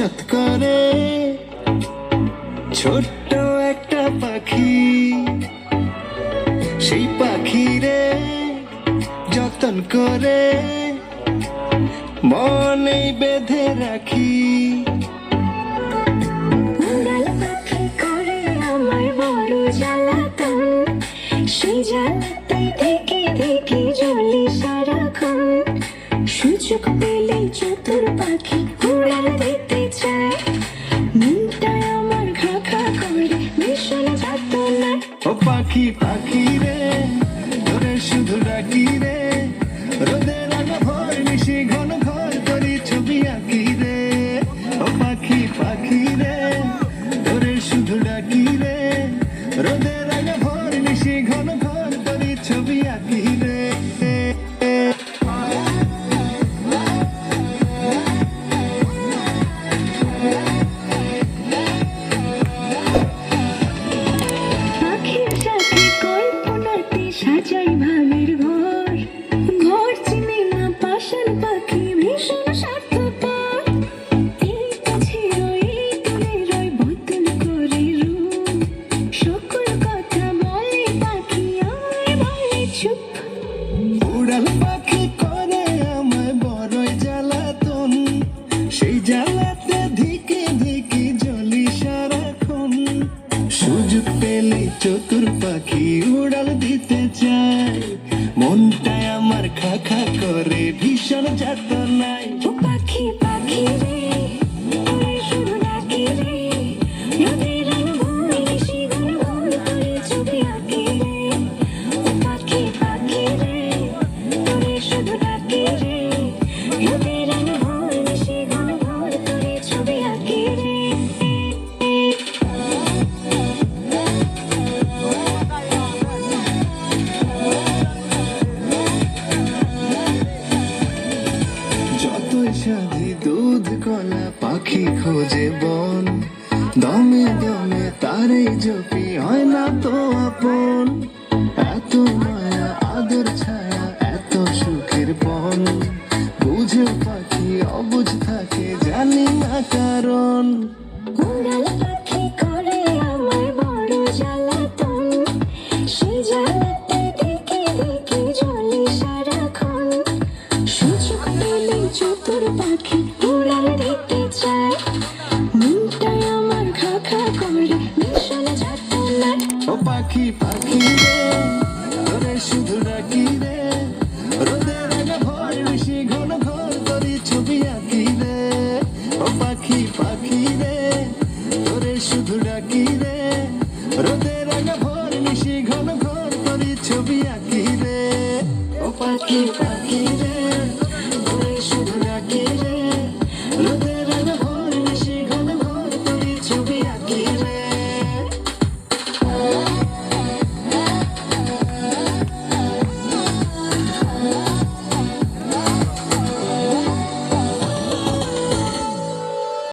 ঈষৎ করে ছোট্ট একটা পাখি, সেই পাখিরে যতন করে মনে বেঁধে রাখি। উড়াল পাখি করে আমার বড় জ্বালাতন, সেই জ্বালাতে থেকে থেকে জ্বলি সারাক্ষণ। সুযোগ পেলে চতুর পাখি উড়াল দিতে চায়, মনটায় আমার খা খা করে ভীষণ যাতনায়। ও পাখি পাখি রে তোরে শুধু ডাকি রে, রোদের আলো ভর নিশি ঘন ঘর করি ছবি আঁকি রে। ও পাখি পাখি রে তোরে শুধু ডাকি রে, রোদের আলো ভর নিশি ঘন ঘর করি ছবি আঁকি রে। পাখির সাথে কল্পনাতে সাজাই ভাবের ঘর, ঘর চিনে না পাষাণ পাখি ভীষণ স্বার্থপর। এই কাছে রয় এই দূরে রয় বদল করে রূপ, সকল কথা বলে পাখি আমায় বলে চুপ। উড়াল পাখি করে আমায় বড়ই জ্বালাতন, সেই জ্বালাতে ধিকে ধিকে জ্বলি সারাক্ষণ। সুযোগ পেলে চতুর পাখি উড়াল দিতে চায়, মনটায় আমার খা খা করে ভীষণ যাতনায়। ও পাখি পাখি রে তোরে শুধু ডাকি রে, রোদের আলো ভর নিশি ঘন ঘন করে ছবি আঁকি রে। ও পাখি পাখি রে তোরে শুধু ডাকি রে, রোদের আলো ভর নিশি ঘন ঘন করে ছবি আঁকি রে। যতই সাজি দুধ কলা পাখি খোঁজে বন, দমে দমে তারে জপি হয় না তো আপন। এত মায়া আদর ছায়া এত সুখের বন, বুঝে পাখি অবুঝ থাকে জানি না কারণ। উড়াল পাখি করে আমার বড় জ্বালাতন, সেই জ্বালাতে থেকে থেকে জ্বলি সারাক্ষণ। সুযোগ পেলে চতুর পাখি উড়াল দিতে চায়, মনটায় আমার খা খা করে ভীষণ যাতনায়। ও পাখি পাখি রে তোরে শুধু ডাকি রে, রোদের আলো ভর নিশি ঘন ঘর করি ছবি আঁকি রে। ও পাখি পাখি রে তোরে শুধু ডাকি রে, রোদের আলো ভর নিশি ঘন ঘর করি ছবি আঁকি রে। ও পাখি পাখি